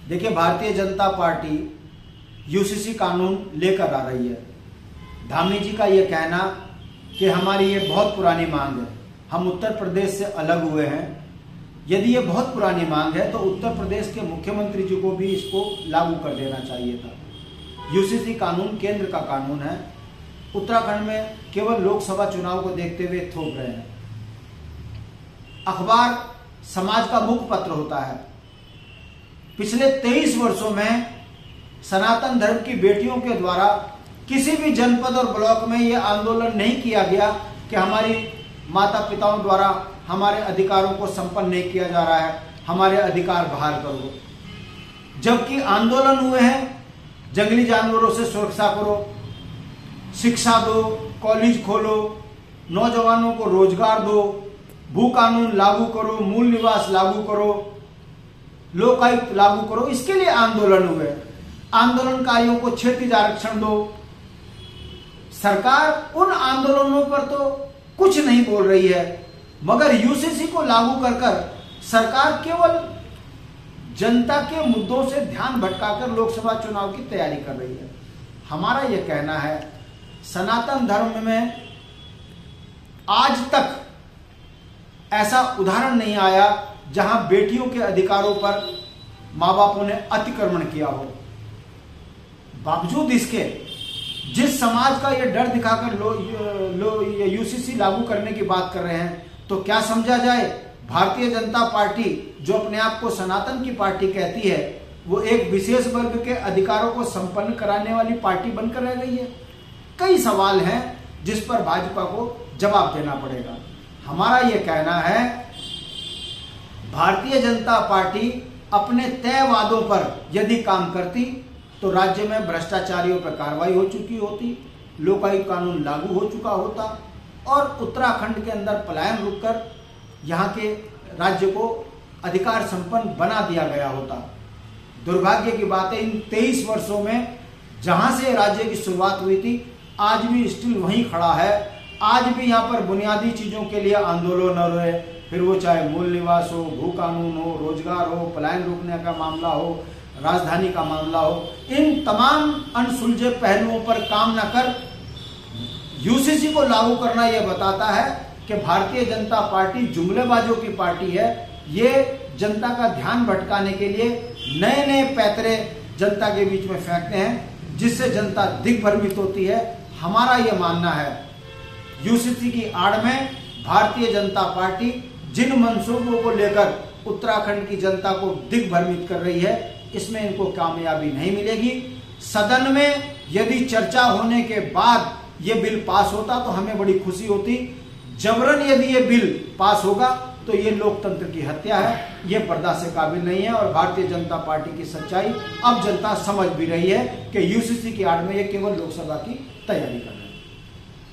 देखिए, Bharatiya Janata party UCC कानून लेकर आ रही है। धामी जी का ये कहना कि हमारी ये बहुत पुरानी मांग है, हम उत्तर प्रदेश से अलग हुए हैं। यदि ये बहुत पुरानी मांग है तो उत्तर प्रदेश के मुख्यमंत्री जी को भी इसको लागू कर देना चाहिए था। यूसीसी कानून केंद्र का कानून है, उत्तराखंड में केवल लोकसभा चुनाव को देखते हुए थोप रहे हैं। अखबार समाज का मुखपत्र होता है। पिछले 23 वर्षों में सनातन धर्म की बेटियों के द्वारा किसी भी जनपद और ब्लॉक में यह आंदोलन नहीं किया गया कि हमारी माता पिताओं द्वारा हमारे अधिकारों को संपन्न नहीं किया जा रहा है, हमारे अधिकार बहाल करो। जबकि आंदोलन हुए हैं, जंगली जानवरों से सुरक्षा करो, शिक्षा दो, कॉलेज खोलो, नौजवानों को रोजगार दो, भू कानून लागू करो, मूल निवास लागू करो, लोकायुक्त लागू करो, इसके लिए आंदोलन हुए। आंदोलनकारियों को क्षेत्रीय आरक्षण दो। सरकार उन आंदोलनों पर तो कुछ नहीं बोल रही है, मगर यूसीसी को लागू कर कर सरकार केवल जनता के मुद्दों से ध्यान भटकाकर लोकसभा चुनाव की तैयारी कर रही है। हमारा यह कहना है, सनातन धर्म में आज तक ऐसा उदाहरण नहीं आया जहां बेटियों के अधिकारों पर मां बापों ने अतिक्रमण किया हो। बावजूद इसके जिस समाज का ये डर दिखाकर यूसीसी लागू करने की बात कर रहे हैं, तो क्या समझा जाए, भारतीय जनता पार्टी जो अपने आप को सनातन की पार्टी कहती है, वो एक विशेष वर्ग के अधिकारों को संपन्न कराने वाली पार्टी बनकर रह गई है। कई सवाल हैं जिस पर भाजपा को जवाब देना पड़ेगा। हमारा यह कहना है, भारतीय जनता पार्टी अपने तय वादों पर यदि काम करती तो राज्य में भ्रष्टाचारियों पर कार्रवाई हो चुकी होती, लोकायुक्त कानून लागू हो चुका होता और उत्तराखंड के अंदर पलायन रुककर यहाँ के राज्य को अधिकार संपन्न बना दिया गया होता। दुर्भाग्य की बात है, इन 23 वर्षों में जहां से राज्य की शुरुआत हुई थी, आज भी स्टिल वहीं खड़ा है। आज भी यहाँ पर बुनियादी चीजों के लिए आंदोलन हो रहे, फिर वो चाहे मूल निवास हो, भू कानून हो, रोजगार हो, पलायन रोकने का मामला हो, राजधानी का मामला हो, इन तमाम अनसुलझे पहलुओं पर काम न कर यूसीसी को लागू करना यह बताता है कि भारतीय जनता पार्टी जुमलेबाजों की पार्टी है। ये जनता का ध्यान भटकाने के लिए नए नए पैतरे जनता के बीच में फेंकते हैं, जिससे जनता दिग्भ्रमित होती है। हमारा यह मानना है, यूसीसी की आड़ में भारतीय जनता पार्टी जिन मंसूबों को लेकर उत्तराखंड की जनता को दिग्भ्रमित कर रही है, इसमें इनको कामयाबी नहीं मिलेगी। सदन में यदि चर्चा होने के बाद ये बिल पास होता तो हमें बड़ी खुशी होती। जबरन यदि ये बिल पास होगा तो ये लोकतंत्र की हत्या है, ये बर्दाश्त से काबिल नहीं है। और भारतीय जनता पार्टी की सच्चाई अब जनता समझ भी रही है कि यूसीसी की आड़ में ये केवल लोकसभा की तैयारी कर रहे हैं।